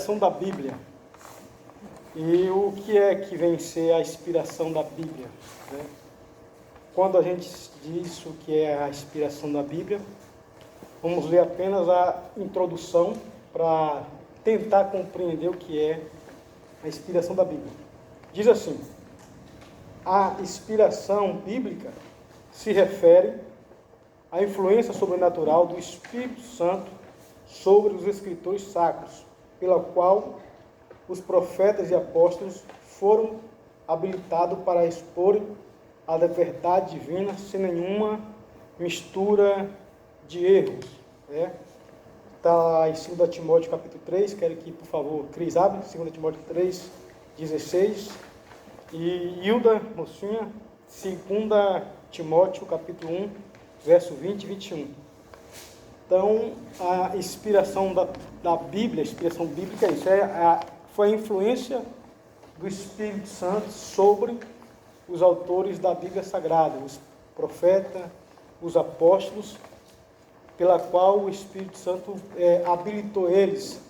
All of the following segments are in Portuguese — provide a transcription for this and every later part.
inspiração da Bíblia. E o que é que vem ser a inspiração da Bíblia, né? Quando a gente diz o que é a inspiração da Bíblia, vamos ler apenas a introdução para tentar compreender o que é a inspiração da Bíblia. Diz assim: a inspiração bíblica se refere à influência sobrenatural do Espírito Santo sobre os escritores sacros, pela qual os profetas e apóstolos foram habilitados para expor a verdade divina sem nenhuma mistura de erros. Está em 2 Timóteo capítulo 3, quero que, por favor, Cris, abre, 2 Timóteo 3, 16, e Hilda, mocinha, 2 Timóteo capítulo 1, verso 20 e 21. Então, a inspiração da Bíblia, a inspiração bíblica é isso, foi a influência do Espírito Santo sobre os autores da Bíblia Sagrada, os profetas, os apóstolos, pela qual o Espírito Santo habilitou eles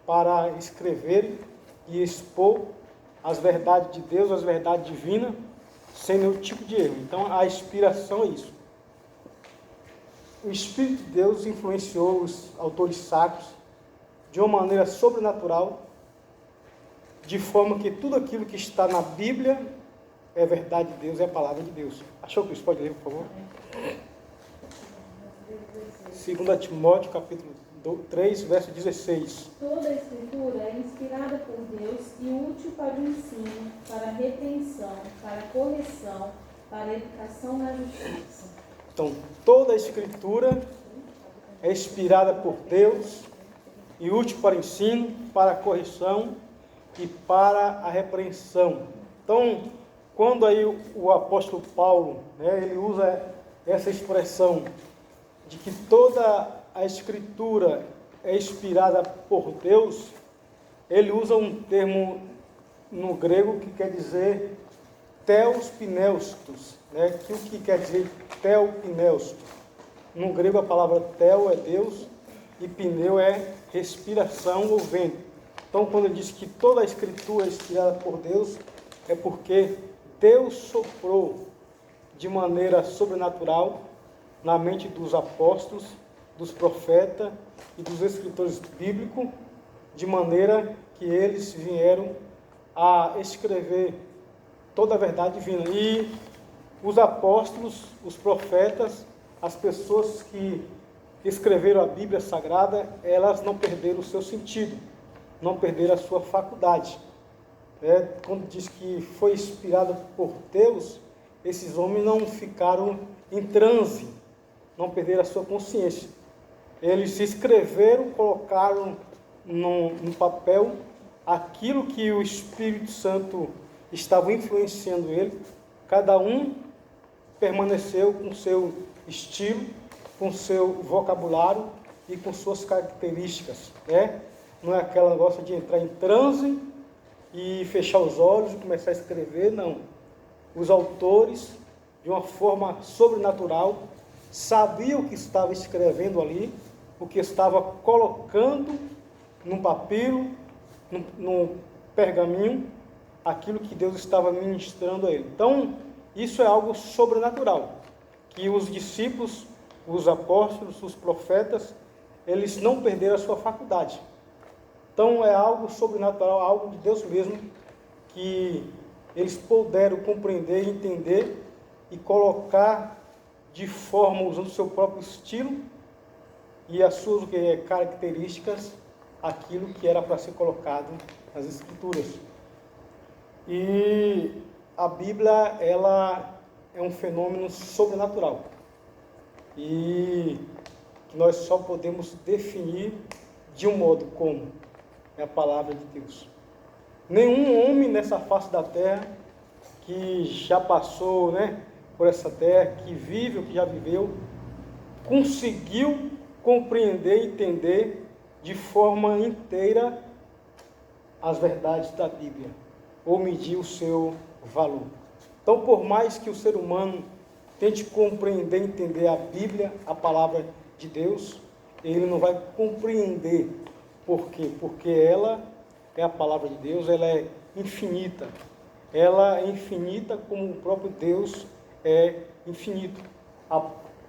para escrever e expor as verdades de Deus, as verdades divinas, sem nenhum tipo de erro. Então, a inspiração é isso. O Espírito de Deus influenciou os autores sacros de uma maneira sobrenatural, de forma que tudo aquilo que está na Bíblia é verdade de Deus, é a palavra de Deus. Achou que isso pode ler, por favor? 2 Timóteo capítulo 3, verso 16. Toda a Escritura é inspirada por Deus e útil para o ensino, para a repreensão, para a correção, para a educação na justiça. Então, toda a Escritura é inspirada por Deus e útil para o ensino, para a correção e para a repreensão. Então, quando aí o apóstolo Paulo, ele usa essa expressão de que toda a Escritura é inspirada por Deus, ele usa um termo no grego que quer dizer theos pneustos, que o que quer dizer theo pneusto? No grego a palavra theo é Deus e pneu é respiração ou vento. Então, quando ele diz que toda a Escritura é inspirada por Deus, é porque Deus soprou de maneira sobrenatural na mente dos apóstolos, dos profetas e dos escritores bíblicos, de maneira que eles vieram a escrever toda a verdade divina. E os apóstolos, os profetas, as pessoas que escreveram a Bíblia Sagrada, elas não perderam o seu sentido, não perderam a sua faculdade. Quando diz que foi inspirado por Deus, esses homens não ficaram em transe, não perderam a sua consciência. Eles se escreveram, colocaram no papel aquilo que o Espírito Santo estava influenciando ele. Cada um permaneceu com seu estilo, com seu vocabulário e com suas características. Não é aquele negócio de entrar em transe e fechar os olhos e começar a escrever, não. Os autores, de uma forma sobrenatural, sabiam o que estava escrevendo ali, o que estava colocando num papiro, num pergaminho, aquilo que Deus estava ministrando a ele. Então, isso é algo sobrenatural, que os discípulos, os apóstolos, os profetas, eles não perderam a sua faculdade. Então, é algo sobrenatural, algo de Deus mesmo, que eles puderam compreender, entender e colocar de forma, usando o seu próprio estilo e as suas características, aquilo que era para ser colocado nas Escrituras. E a Bíblia, ela é um fenômeno sobrenatural e que nós só podemos definir de um modo como é a palavra de Deus. Nenhum homem nessa face da terra que já passou, por essa terra, que vive ou que já viveu, conseguiu compreender e entender de forma inteira as verdades da Bíblia, ou medir o seu valor. Então, por mais que o ser humano tente compreender e entender a Bíblia, a palavra de Deus, ele não vai compreender. Por quê? Porque ela é a palavra de Deus, ela é infinita. Ela é infinita como o próprio Deus é infinito. A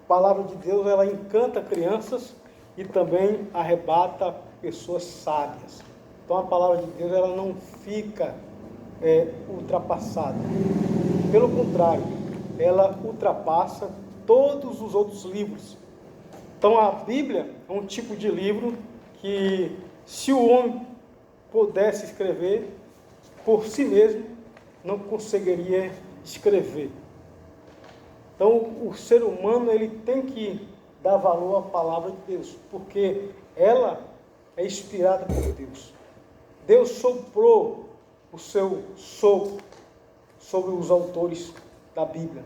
palavra de Deus, ela encanta crianças e também arrebata pessoas sábias. Então a palavra de Deus, ela não fica ultrapassada. Pelo contrário, ela ultrapassa todos os outros livros. Então a Bíblia é um tipo de livro que, se o homem pudesse escrever por si mesmo, não conseguiria escrever. Então o ser humano, ele tem que dar valor à palavra de Deus, porque ela é inspirada por Deus. Deus soprou o seu sopro sobre os autores da Bíblia,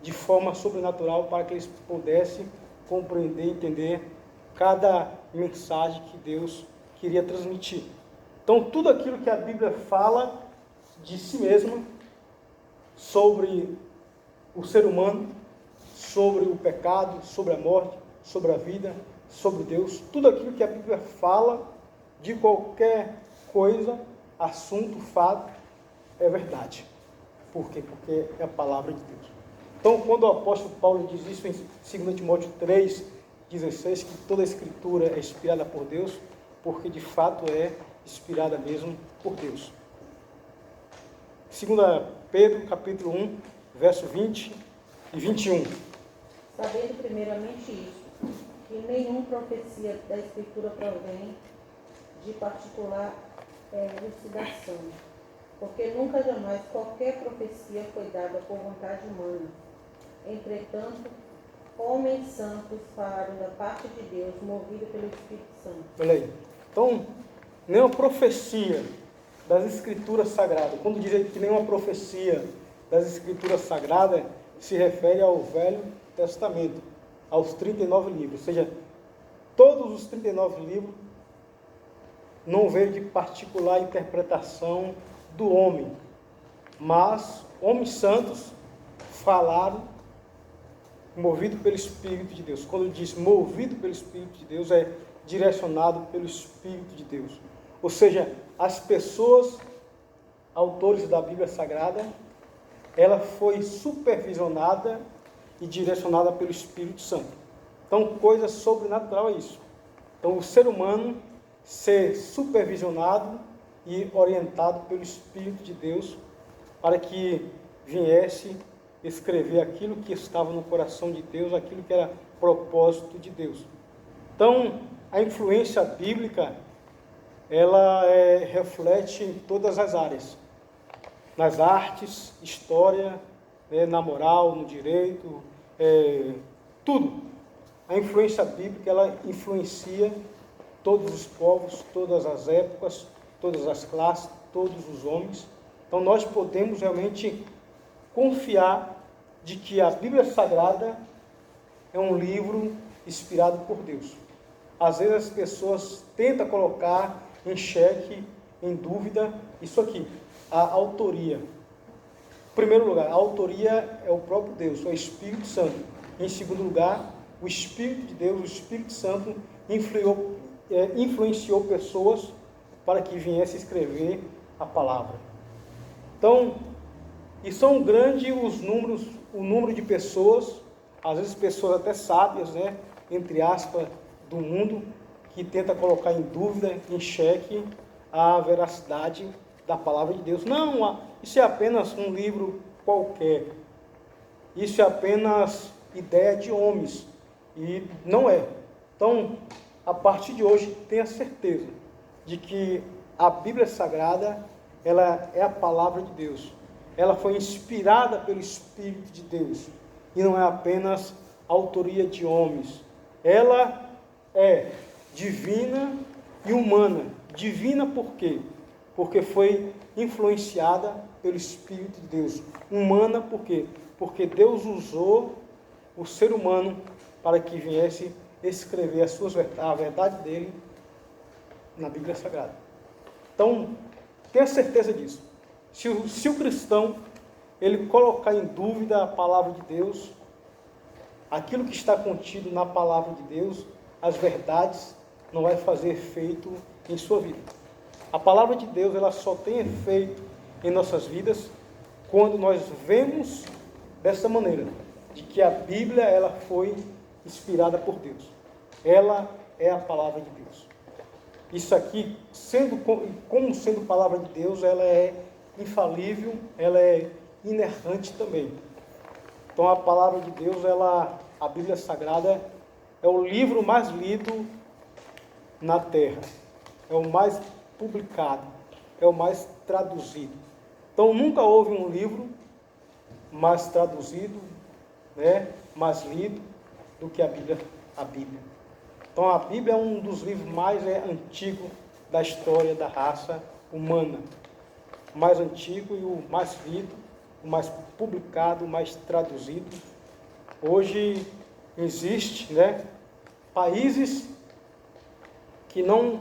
de forma sobrenatural, para que eles pudessem compreender e entender cada mensagem que Deus queria transmitir. Então, tudo aquilo que a Bíblia fala de si mesma, sobre o ser humano, sobre o pecado, sobre a morte, sobre a vida, sobre Deus, tudo aquilo que a Bíblia fala de qualquer coisa, assunto, fato, é verdade. Por quê? Porque é a palavra de Deus. Então, quando o apóstolo Paulo diz isso em 2 Timóteo 3,16, que toda a escritura é inspirada por Deus, porque de fato é inspirada mesmo por Deus. 2 Pedro, capítulo 1, verso 20 e 21. Sabendo primeiramente isso, que nenhuma profecia da Escritura provém de particular elucidação, porque nunca jamais qualquer profecia foi dada por vontade humana. Entretanto, homens santos falaram da parte de Deus, movido pelo Espírito Santo. Olha aí. Então, nenhuma profecia das Escrituras Sagradas, quando dizem que nenhuma profecia das Escrituras Sagradas, se refere ao Velho Testamento, aos 39 livros, ou seja, todos os 39 livros não veio de particular interpretação do homem, mas homens santos falaram movido pelo Espírito de Deus. Quando diz movido pelo Espírito de Deus, é direcionado pelo Espírito de Deus. Ou seja, as pessoas, autores da Bíblia Sagrada, ela foi supervisionada e direcionada pelo Espírito Santo. Então, coisa sobrenatural é isso. Então, o ser humano ser supervisionado e orientado pelo Espírito de Deus para que viesse escrever aquilo que estava no coração de Deus, aquilo que era propósito de Deus. Então, a influência bíblica, ela reflete em todas as áreas, nas artes, história, na moral, no direito, tudo. A influência bíblica, ela influencia todos os povos, todas as épocas, todas as classes, todos os homens. Então nós podemos realmente confiar de que a Bíblia Sagrada é um livro inspirado por Deus. Às vezes as pessoas tentam colocar em xeque, em dúvida, isso aqui, a autoria. Em primeiro lugar, a autoria é o próprio Deus, é o Espírito Santo. Em segundo lugar, o Espírito de Deus, o Espírito Santo, influenciou pessoas para que viesse escrever a palavra. Então, e são grandes o número de pessoas, às vezes pessoas até sábias, entre aspas, do mundo, que tenta colocar em dúvida, em xeque, a veracidade da palavra de Deus. Não, isso é apenas um livro qualquer. Isso é apenas ideia de homens. E não é. Então, a partir de hoje, tenha certeza de que a Bíblia Sagrada, ela é a palavra de Deus. Ela foi inspirada pelo Espírito de Deus. E não é apenas autoria de homens. Ela é divina e humana. Divina por quê? Porque foi influenciada pelo Espírito de Deus. Humana por quê? Porque Deus usou o ser humano para que viesse escrever a verdade dele na Bíblia Sagrada. Então, tenha certeza disso. Se o cristão ele colocar em dúvida a palavra de Deus, aquilo que está contido na palavra de Deus, as verdades, não vai fazer efeito em sua vida. A palavra de Deus, ela só tem efeito em nossas vidas quando nós vemos dessa maneira, de que a Bíblia, ela foi inspirada por Deus. Ela é a palavra de Deus. Isso aqui, como sendo palavra de Deus, ela é infalível, ela é inerrante também. Então a palavra de Deus, a Bíblia Sagrada, é o livro mais lido na terra, é o mais publicado, é o mais traduzido. Então nunca houve um livro mais traduzido, mais lido do que a Bíblia. Então a Bíblia é um dos livros mais antigos da história da raça humana. O mais antigo e o mais lido, o mais publicado, o mais traduzido. Hoje existe, países que não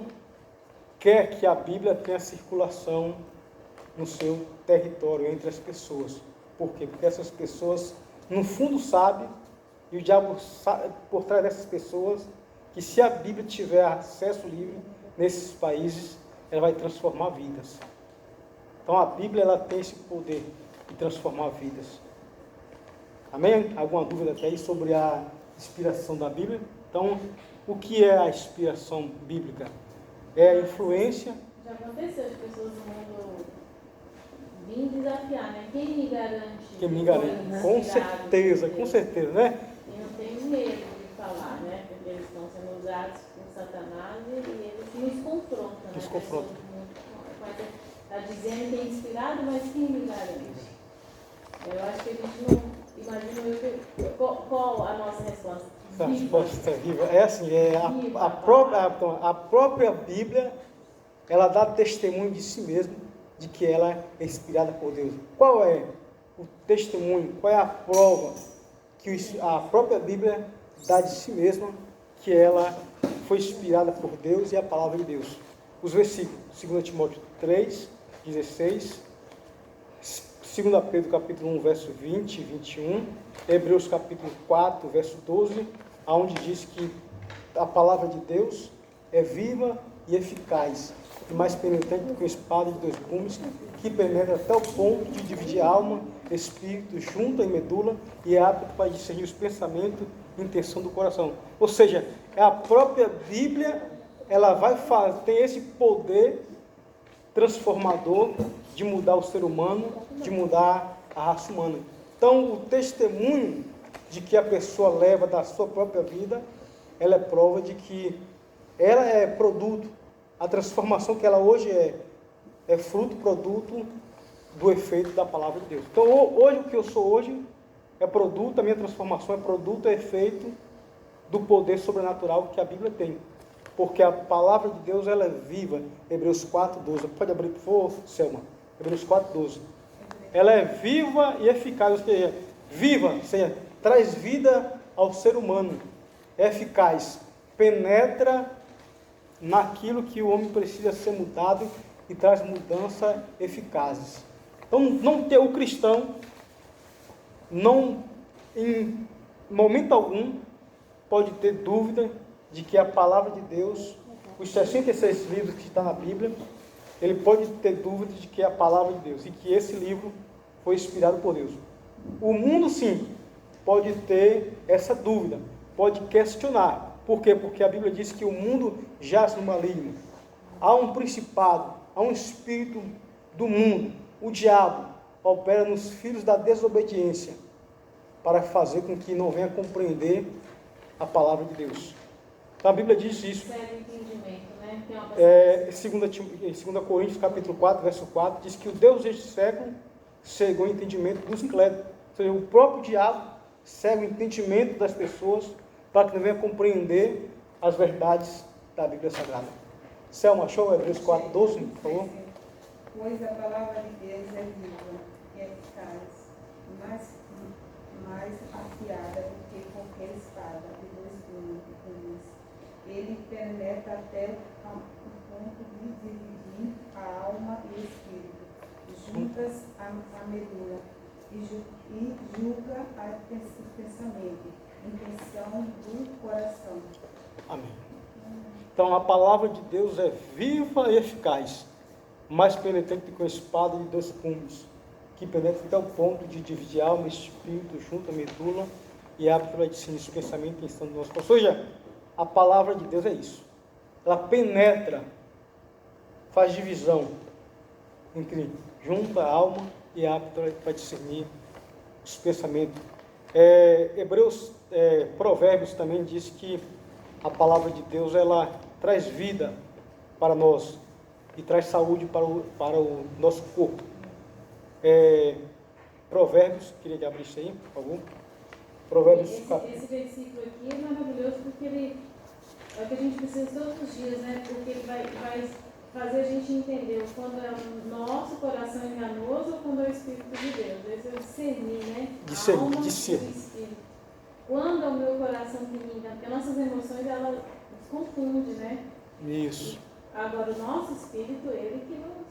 quer que a Bíblia tenha circulação no seu território, entre as pessoas. Por quê? Porque essas pessoas, no fundo, sabem, e o diabo sabe, por trás dessas pessoas, que se a Bíblia tiver acesso livre nesses países, ela vai transformar vidas. Então a Bíblia, ela tem esse poder de transformar vidas. Amém? Alguma dúvida até aí sobre a inspiração da Bíblia? Então, o que é a inspiração bíblica? É a influência. Já aconteceu as pessoas do mundo vir desafiar, né? Quem me garante? Quem me garante? Com certeza, E não tenho medo de falar, né? Porque eles estão sendo usados por Satanás e eles nos confrontam. Nos confrontam. Está dizendo que é inspirado, mas quem me garante? Eu acho que a gente não imagina qual a nossa resposta. A resposta viva. É assim, a própria Bíblia, ela dá testemunho de si mesma, de que ela é inspirada por Deus. Qual é o testemunho, qual é a prova que a própria Bíblia dá de si mesma, que ela foi inspirada por Deus e a palavra de Deus? Os versículos, 2 Timóteo 3, 16, 2 Pedro capítulo 1, verso 20 e 21, Hebreus capítulo 4, verso 12, onde diz que a palavra de Deus é viva e eficaz, e mais penetrante do que uma espada de 2 gumes, que penetra até o ponto de dividir alma, espírito, junta e medula, e é apto para discernir os pensamentos e intenção do coração. Ou seja, é a própria Bíblia, ela tem esse poder transformador de mudar o ser humano, de mudar a raça humana. Então, o testemunho de que a pessoa leva da sua própria vida, ela é prova de que ela é produto, a transformação que ela hoje é fruto, produto do efeito da palavra de Deus. Então, hoje, o que eu sou hoje é produto, a minha transformação é produto, é efeito do poder sobrenatural que a Bíblia tem. Porque a palavra de Deus, ela é viva. Hebreus 4:12. Pode abrir, por favor, Selma. Hebreus 4:12. Ela é viva e eficaz, ou seja, viva, ou seja, traz vida ao ser humano. É eficaz, penetra naquilo que o homem precisa ser mudado e traz mudança eficazes. Então, o cristão, não, em momento algum, pode ter dúvida de que a palavra de Deus, os 66 livros que estão na Bíblia, ele pode ter dúvida de que é a palavra de Deus e que esse livro foi inspirado por Deus. O mundo, sim, pode ter essa dúvida, pode questionar. Por quê? Porque a Bíblia diz que o mundo jaz no maligno. Há um principado, há um espírito do mundo, o diabo, opera nos filhos da desobediência para fazer com que não venha compreender a palavra de Deus. Então a Bíblia diz isso. Em 2 Coríntios capítulo 4, verso 4, diz que o Deus deste século cegou o entendimento dos incrédulos. Ou seja, o próprio diabo cega o entendimento das pessoas para que não venha compreender as verdades da Bíblia Sagrada. Selma, achou Hebreus 4, 12, por favor? Pois a palavra de Deus é viva e eficaz, mais afiada do que qualquer espada de 2 gumes. Ele penetra até o ponto de dividir a alma e o espírito, juntas a medula, e julga o pensamento, intenção do coração. Amém. Então a palavra de Deus é viva e eficaz. mais penetrante que uma espada de 2 gumes, que penetra até o ponto de dividir alma e espírito, junto a medula, e abre para discernir o pensamento e intenção do nosso coração. Ou seja, a palavra de Deus é isso. Ela penetra, faz divisão entre junta a alma e abre para discernir os pensamentos. Provérbios também diz que a palavra de Deus, ela traz vida para nós e traz saúde para o nosso corpo. Provérbios, queria que abrisse aí, por favor. Provérbios. Esse versículo aqui é maravilhoso porque ele é o que a gente precisa todos os dias, né? Porque ele vai fazer a gente entender quando é o nosso coração enganoso ou quando é o Espírito de Deus. Esse é o discernir, né? Alma e Espírito. Quando é o meu coração que me engana, porque nossas emoções, elas nos confundem, né? Isso. Agora, o nosso Espírito, ele que nos...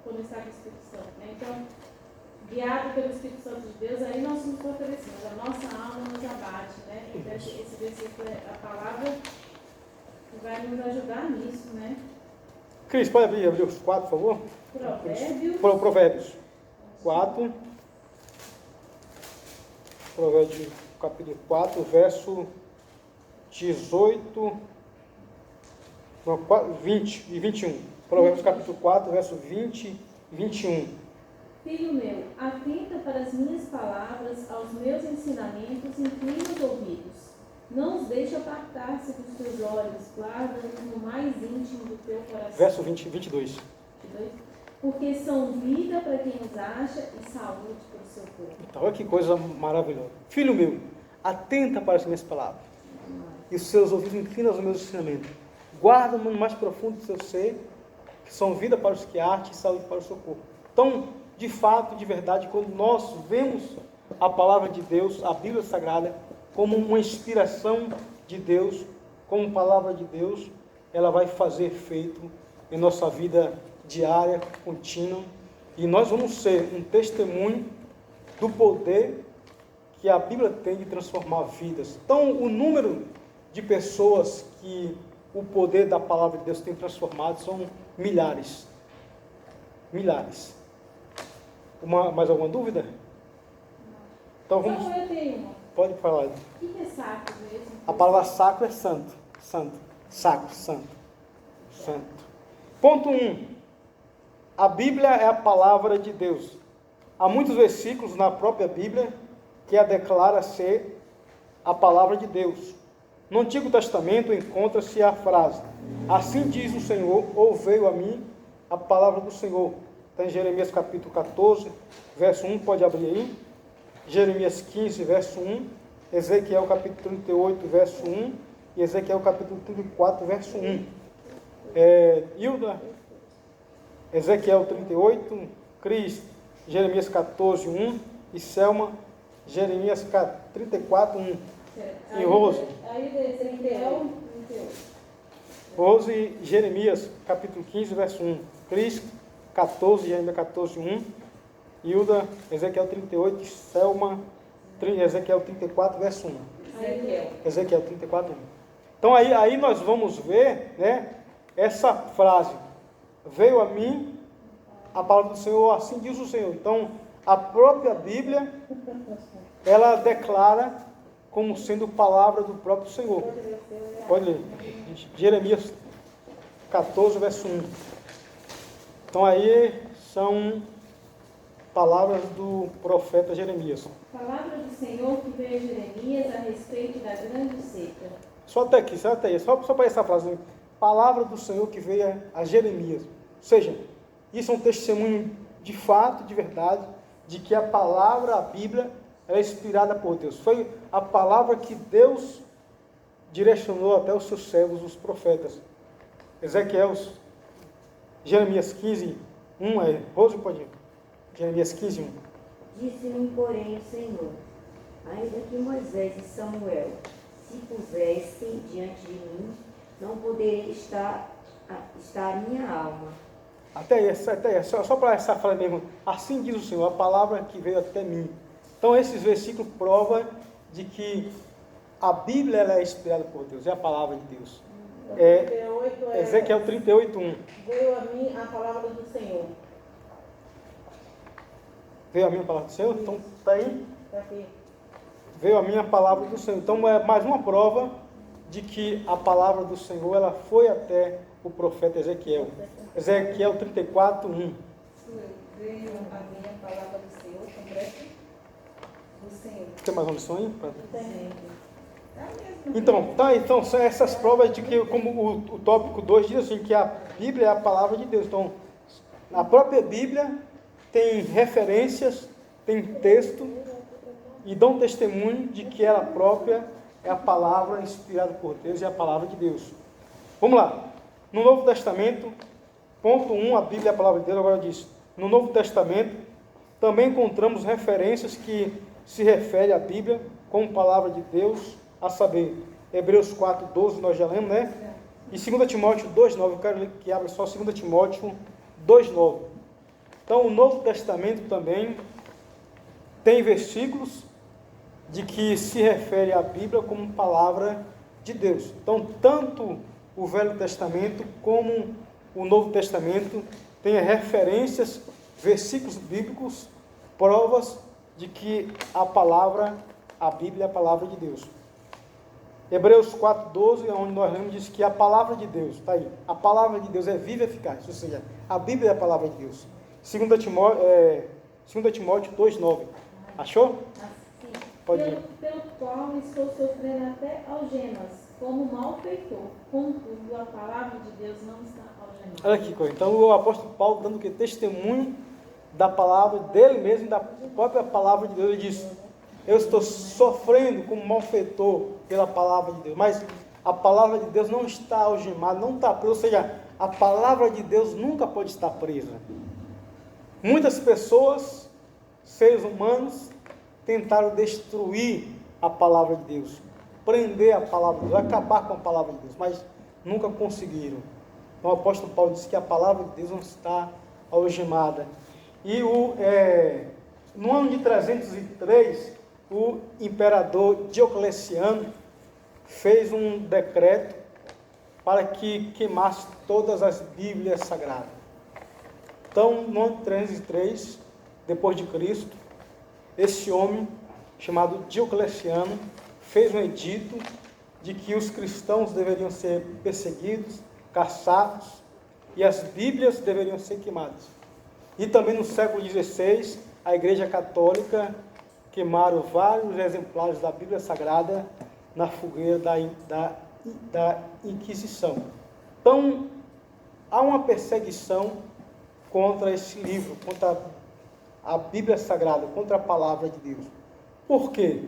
quando está com o Espírito Santo, né? Então, guiado pelo Espírito Santo de Deus, aí nós nos fortalecemos, a nossa alma nos abate, né? Então, esse versículo é a palavra que vai nos ajudar nisso, né? Cris, pode abrir os 4, por favor? Provérbios 4. Provérbios capítulo 4, verso 18, 20 e 21. Provérbios capítulo 4, verso 20 e 21. Filho meu, atenta para as minhas palavras, aos meus ensinamentos, inclina os ouvidos. Não os deixe apartar-se dos teus olhos, guarda-os no mais íntimo do teu coração. Verso 22. Porque são vida para quem os acha e saúde para o seu corpo. Então, olha que coisa maravilhosa. Filho meu, atenta para as minhas palavras. E os seus ouvidos inclinam aos meus ensinamentos. Guarda no mais profundo do seu ser, que são vida para os que acham e saúde para o seu corpo. Então, de fato, de verdade, quando nós vemos a palavra de Deus, a Bíblia Sagrada, como uma inspiração de Deus, como palavra de Deus, ela vai fazer efeito em nossa vida diária, contínua, e nós vamos ser um testemunho do poder que a Bíblia tem de transformar vidas. Então, o número de pessoas que o poder da palavra de Deus tem transformado são milhares. Milhares. Mais alguma dúvida? Então vamos. Eu tenho uma. Pode falar. O que é sacro mesmo? A palavra sacro é santo. Santo. Sacro, santo. Santo. Ponto 1. A Bíblia é a palavra de Deus. Há muitos versículos na própria Bíblia que a declara ser a palavra de Deus. No Antigo Testamento encontra-se a frase: assim diz o Senhor, ou veio a mim a palavra do Senhor. Está em Jeremias capítulo 14, verso 1, pode abrir aí. Jeremias 15, verso 1. Ezequiel capítulo 38, verso 1. E Ezequiel capítulo 34, verso 1. Hilda, Ezequiel 38, Cris, Jeremias 14, 1. E Selma, Jeremias 34, 1. E Rose? Aí Ezequiel 38. Rose, Jeremias capítulo 15, verso 1. Cris, 14, Jeremias 14, 1. Hilda, Ezequiel 38, Selma, Ezequiel 34, verso 1. Ezequiel 34, 1. Então aí nós vamos ver, né, essa frase: veio a mim a palavra do Senhor, assim diz o Senhor. Então, a própria Bíblia, ela declara como sendo palavra do próprio Senhor. Pode ler. Jeremias 14, verso 1. Então aí são palavras do profeta Jeremias. Palavra do Senhor que veio a Jeremias a respeito da grande seca. Só até aí, só para essa frase. Palavra do Senhor que veio a Jeremias. Ou seja, isso é um testemunho de fato, de verdade, de que a palavra, a Bíblia, ela é inspirada por Deus. Foi a palavra que Deus direcionou até os seus servos, os profetas. Jeremias 15, 1. Rose, pode ir. Jeremias 15, 1. Disse-me, porém, o Senhor: ainda que Moisés e Samuel se pusessem diante de mim, não poderia estar a minha alma. Até aí, só para essa frase mesmo. Assim diz o Senhor, a palavra que veio até mim. Então, esses versículos provam de que a Bíblia ela é inspirada por Deus, é a palavra de Deus. Ezequiel 38:1. Veio a mim a palavra do Senhor. Veio a minha palavra do Senhor? Então, está aí. Está aqui. Veio a minha palavra do Senhor. Então, é mais uma prova de que a palavra do Senhor ela foi até o profeta Ezequiel. Ezequiel 34:1. Veio a minha palavra do Senhor, concreto do Senhor. Tem mais uma lição aí? Tá mesmo. Então, são essas provas de que, como o tópico 2 diz assim, que a Bíblia é a palavra de Deus. Então, na própria Bíblia tem referências, tem texto e dão testemunho de que ela própria é a palavra inspirada por Deus e a palavra de Deus. Vamos lá. No Novo Testamento, ponto 1, a Bíblia é a palavra de Deus. Agora diz, no Novo Testamento também encontramos referências que se referem à Bíblia como palavra de Deus, a saber, Hebreus 4:12, nós já lemos, né? E 2 Timóteo 2:9, eu quero que abra só 2 Timóteo 2:9. Então, o Novo Testamento também tem versículos de que se refere à Bíblia como palavra de Deus. Então, tanto o Velho Testamento como o Novo Testamento tem referências, versículos bíblicos, provas de que a Bíblia é a palavra de Deus. Hebreus 4:12 é onde nós lemos, diz que a palavra de Deus, está aí, a palavra de Deus é viva e eficaz, ou seja, a Bíblia é a palavra de Deus. 2 Timóteo 2:9. Achou? Assim, Pode ir. pelo qual estou sofrendo até algemas, como malfeitor. Contudo, a palavra de Deus não está algemada. Olha aqui, coisa. Então o apóstolo Paulo dando que testemunho da palavra dele mesmo, da própria palavra de Deus, ele diz: eu estou sofrendo como malfeitor pela palavra de Deus, mas a palavra de Deus não está algemada, não está presa, ou seja, a palavra de Deus nunca pode estar presa. Muitas pessoas, seres humanos, tentaram destruir a palavra de Deus, prender a palavra de Deus, acabar com a palavra de Deus, mas nunca conseguiram. Então o apóstolo Paulo disse que a palavra de Deus não está algemada. E no ano de 303, o imperador Diocleciano fez um decreto para que queimasse todas as Bíblias sagradas. Então, no ano de 303, depois de Cristo, esse homem, chamado Diocleciano, fez um edito de que os cristãos deveriam ser perseguidos, caçados, e as Bíblias deveriam ser queimadas. E também no século XVI, a Igreja Católica queimaram vários exemplares da Bíblia Sagrada na fogueira da Inquisição. Então, há uma perseguição contra esse livro, contra a Bíblia Sagrada, contra a palavra de Deus. Por quê?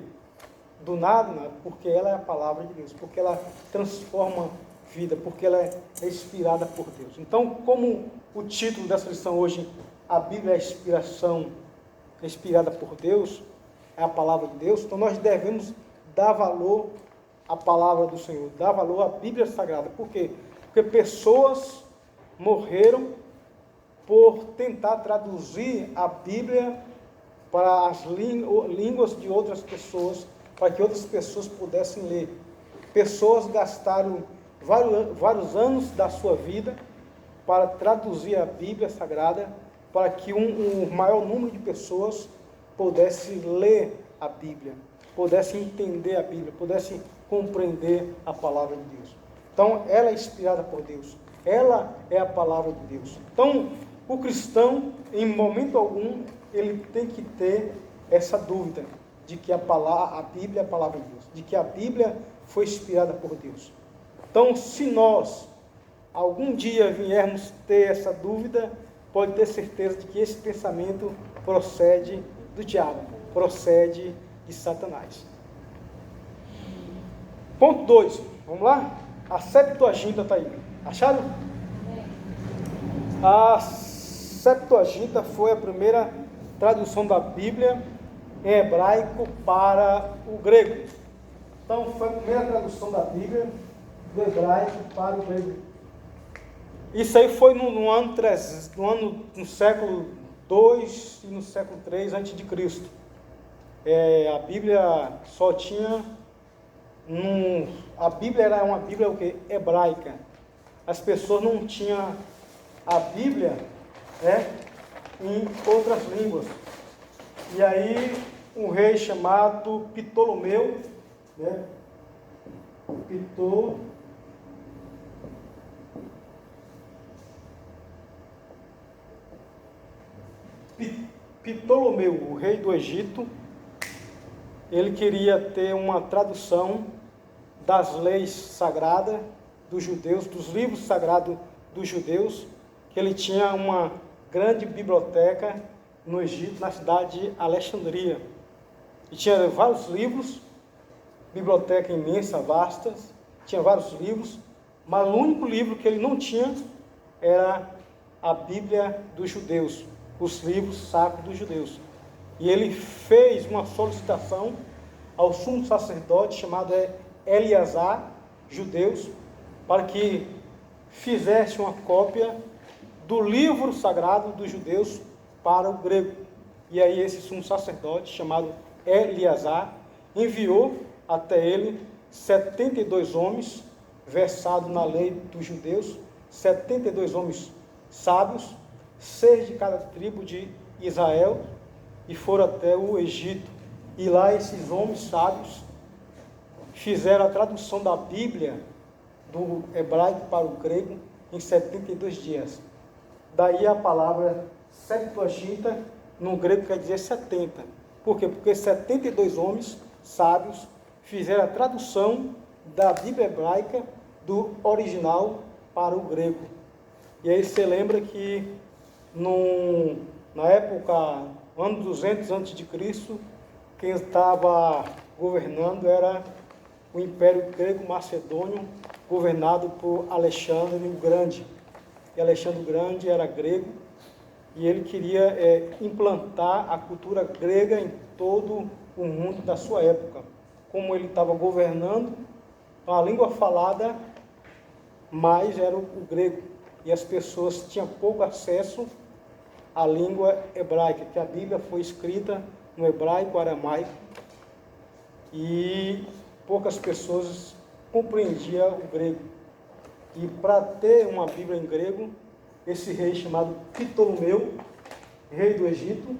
Do nada, não, porque ela é a palavra de Deus, porque ela transforma vida, porque ela é inspirada por Deus. Então, como o título dessa lição hoje, a Bíblia é a inspiração inspirada por Deus, é a palavra de Deus, então nós devemos dar valor à palavra do Senhor, dar valor à Bíblia Sagrada. Por quê? Porque pessoas morreram por tentar traduzir a Bíblia para as línguas de outras pessoas, para que outras pessoas pudessem ler. Pessoas gastaram vários anos da sua vida para traduzir a Bíblia Sagrada, para que um maior número de pessoas pudesse ler a Bíblia, pudesse entender a Bíblia, pudesse compreender a palavra de Deus. Então, ela é inspirada por Deus, ela é a palavra de Deus. Então, o cristão, em momento algum, ele tem que ter essa dúvida de que a Bíblia é a palavra de Deus, de que a Bíblia foi inspirada por Deus. Então, se nós algum dia viermos ter essa dúvida, pode ter certeza de que esse pensamento procede do diabo, procede de Satanás. Ponto 2, vamos lá? A Septuaginta está aí. Acharam? A Septuaginta foi a primeira tradução da Bíblia em hebraico para o grego. Então, foi a primeira tradução da Bíblia do hebraico para o grego. Isso aí foi no século 2 e no século 3 a.C. A Bíblia só tinha A Bíblia era uma Bíblia o quê? Hebraica. As pessoas não tinham a Bíblia, né, em outras línguas. E aí um rei chamado Ptolomeu, né, Ptolomeu, o rei do Egito, ele queria ter uma tradução das leis sagradas dos judeus, dos livros sagrados dos judeus, que ele tinha uma grande biblioteca no Egito, na cidade de Alexandria. E tinha vários livros, biblioteca imensa, vasta, tinha vários livros, mas o único livro que ele não tinha era a Bíblia dos judeus, os livros sacros dos judeus. E ele fez uma solicitação ao sumo sacerdote, chamado Eleazar, judeus, para que fizesse uma cópia do livro sagrado dos judeus para o grego. E aí esse sumo sacerdote, chamado Eleazar, enviou até ele 72 homens, versados na lei dos judeus, 72 homens sábios, 6 de cada tribo de Israel, e foram até o Egito. E lá esses homens sábios fizeram a tradução da Bíblia do hebraico para o grego em 72 dias. Daí a palavra Septuaginta, no grego quer dizer 70. Por quê? Porque 72 homens sábios fizeram a tradução da Bíblia hebraica do original para o grego. E aí você lembra que na época, ano 200 a.C., quem estava governando era o Império Grego-Macedônio, governado por Alexandre o Grande. E Alexandre o Grande era grego, e ele queria implantar a cultura grega em todo o mundo da sua época. Como ele estava governando, a língua falada mais era o grego, e as pessoas tinham pouco acesso à língua hebraica, que a Bíblia foi escrita no hebraico, aramaico, e poucas pessoas compreendiam o grego. E para ter uma Bíblia em grego, esse rei chamado Ptolomeu, rei do Egito,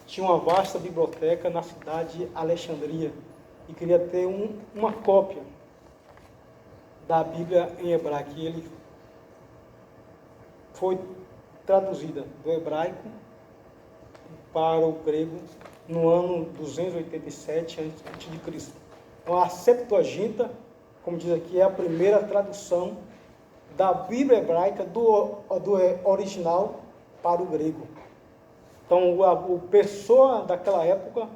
tinha uma vasta biblioteca na cidade de Alexandria e queria ter uma cópia da Bíblia em hebraico. E ele foi traduzida do hebraico para o grego no ano 287 a.C. Então a Septuaginta, como diz aqui, é a primeira tradução da Bíblia hebraica do original para o grego. Então a pessoa daquela época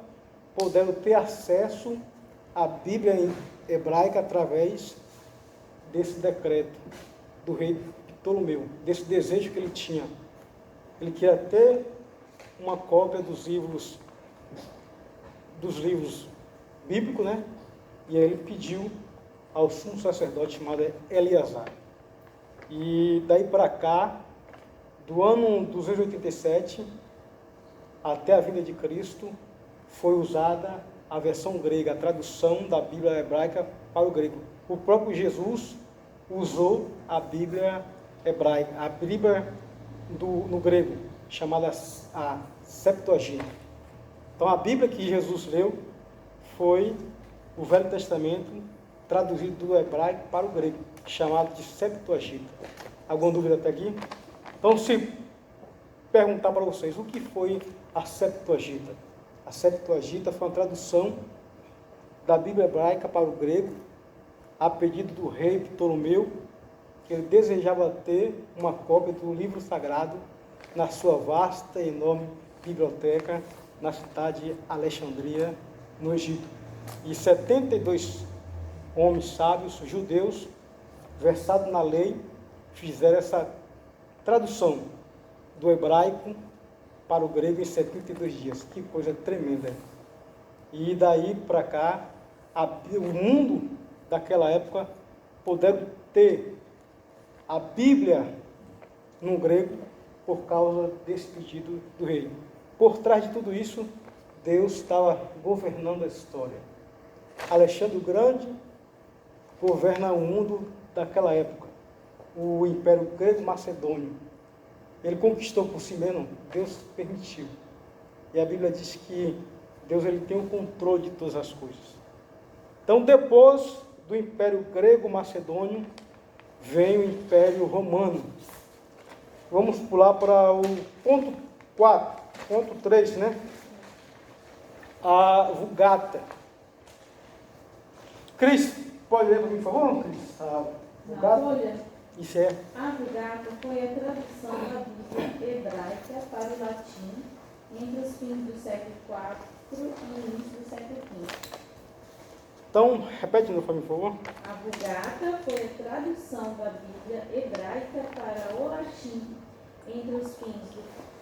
puderam ter acesso à Bíblia hebraica através desse decreto do rei Ptolomeu, desse desejo que ele tinha. Ele queria ter uma cópia dos livros bíblicos, né? E aí ele pediu ao sumo sacerdote chamado Eleazar. E daí para cá, do ano 287 até a vinda de Cristo, foi usada a versão grega, a tradução da Bíblia hebraica para o grego. O próprio Jesus usou a Bíblia hebraica, a Bíblia no grego, chamada a Septuaginta. Então a Bíblia que Jesus leu foi o Velho Testamento traduzido do hebraico para o grego, chamado de Septuaginta. Alguma dúvida até aqui? Então, se perguntar para vocês o que foi a Septuaginta. A Septuaginta foi uma tradução da Bíblia hebraica para o grego, a pedido do rei Ptolomeu, que ele desejava ter uma cópia do livro sagrado na sua vasta e enorme biblioteca na cidade de Alexandria, no Egito. E 72 homens sábios, judeus, versados na lei, fizeram essa tradução do hebraico para o grego em 72 dias. Que coisa tremenda. E daí para cá, o mundo daquela época puderam ter a Bíblia no grego por causa desse pedido do rei. Por trás de tudo isso, Deus estava governando a história. Alexandre o Grande governa o mundo daquela época, o Império Grego-Macedônio. Ele conquistou por si mesmo? Deus permitiu. E a Bíblia diz que Deus ele tem o controle de todas as coisas. Então, depois do Império Grego-Macedônio, vem o Império Romano. Vamos pular para o ponto 4, ponto 3, né? A Vulgata. Cris, pode ler para mim, por favor, Cris? A Na Vulgata. folha, Isso é. a Vulgata foi a tradução da Bíblia hebraica para o latim entre os fins do século IV e o início do século V. Então, repete de novo para mim, por favor. A Vulgata foi a tradução da Bíblia hebraica para o latim entre os fins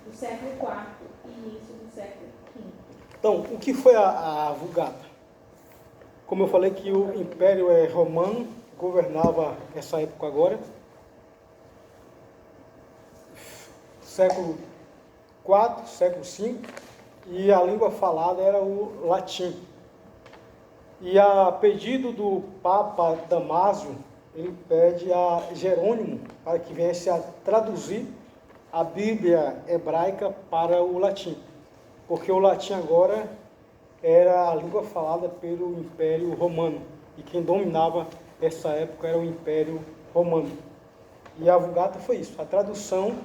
do século IV e início do século V. Então, o que foi a Vulgata? Como eu falei que o Império Romano governava essa época agora, século IV, século V, e a língua falada era o latim. E a pedido do Papa Damásio, ele pede a Jerônimo para que viesse a traduzir a Bíblia hebraica para o latim, porque o latim agora era a língua falada pelo Império Romano, e quem dominava essa época era o Império Romano. E a Vulgata foi isso, a tradução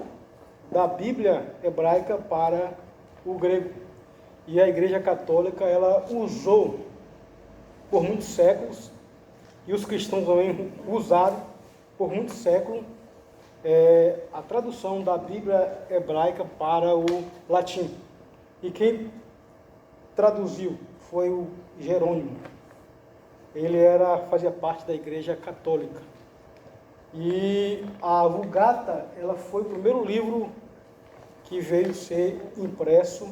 da Bíblia hebraica para o grego. E a Igreja Católica, ela usou por muitos séculos, e os cristãos também usaram por muitos séculos, a tradução da Bíblia hebraica para o latim. E quem traduziu foi o Jerônimo. Ele fazia parte da Igreja Católica. E a Vulgata, ela foi o primeiro livro que veio ser impresso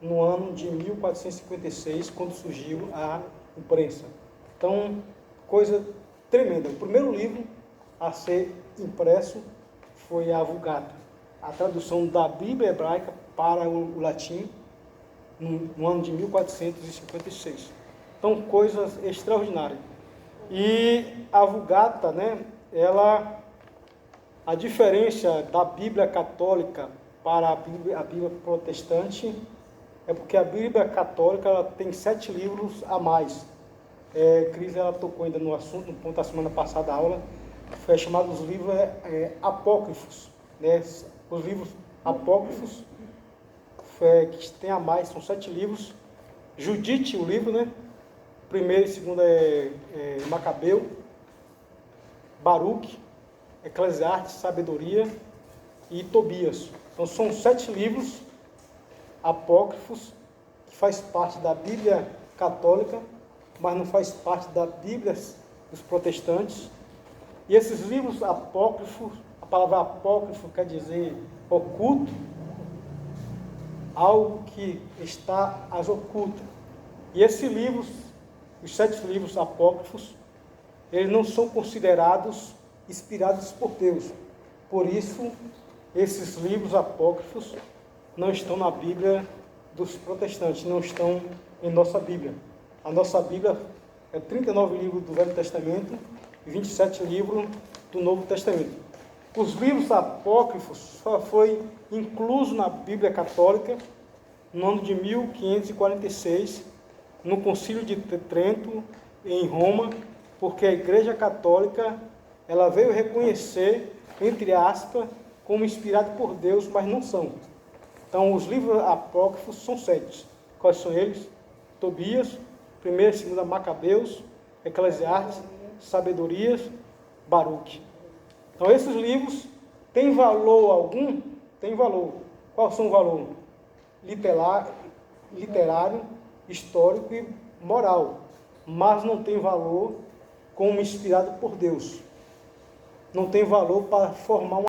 no ano de 1456, quando surgiu a imprensa. Então, coisa tremenda. O primeiro livro a ser impresso foi a Vulgata, a tradução da Bíblia hebraica para o latim no ano de 1456. Então, coisas extraordinárias. E a Vulgata, né, a diferença da Bíblia católica para a Bíblia protestante é porque a Bíblia católica ela tem 7 livros a mais. Cris, ela tocou ainda no assunto, no ponto da semana passada da aula, foi chamado os livros apócrifos. Né? Os livros apócrifos que tem a mais, são 7 livros. Judite, o livro, né? Primeiro e segundo Macabeu, Baruque, Eclesiastes, Sabedoria e Tobias. Então são 7 livros apócrifos que faz parte da Bíblia católica, mas não faz parte da Bíblia dos protestantes. E esses livros apócrifos, a palavra apócrifo quer dizer oculto, algo que está às ocultas. E esses livros, os 7 livros apócrifos, eles não são considerados inspirados por Deus. Por isso, esses livros apócrifos não estão na Bíblia dos protestantes, não estão em nossa Bíblia. A nossa Bíblia é 39 livros do Velho Testamento e 27 livros do Novo Testamento. Os livros apócrifos só foi incluso na Bíblia Católica no ano de 1546, no Concílio de Trento, em Roma, porque a Igreja Católica ela veio reconhecer, entre aspas, como inspirado por Deus, mas não são. Então, os livros apócrifos são 7. Quais são eles? Tobias, 1ª e 2ª Macabeus, Eclesiastes, Sabedorias, Baruque. Então, esses livros têm valor algum? Tem valor. Qual são o valor? Literário, histórico e moral. Mas não tem valor como inspirado por Deus. Não tem valor para formar uma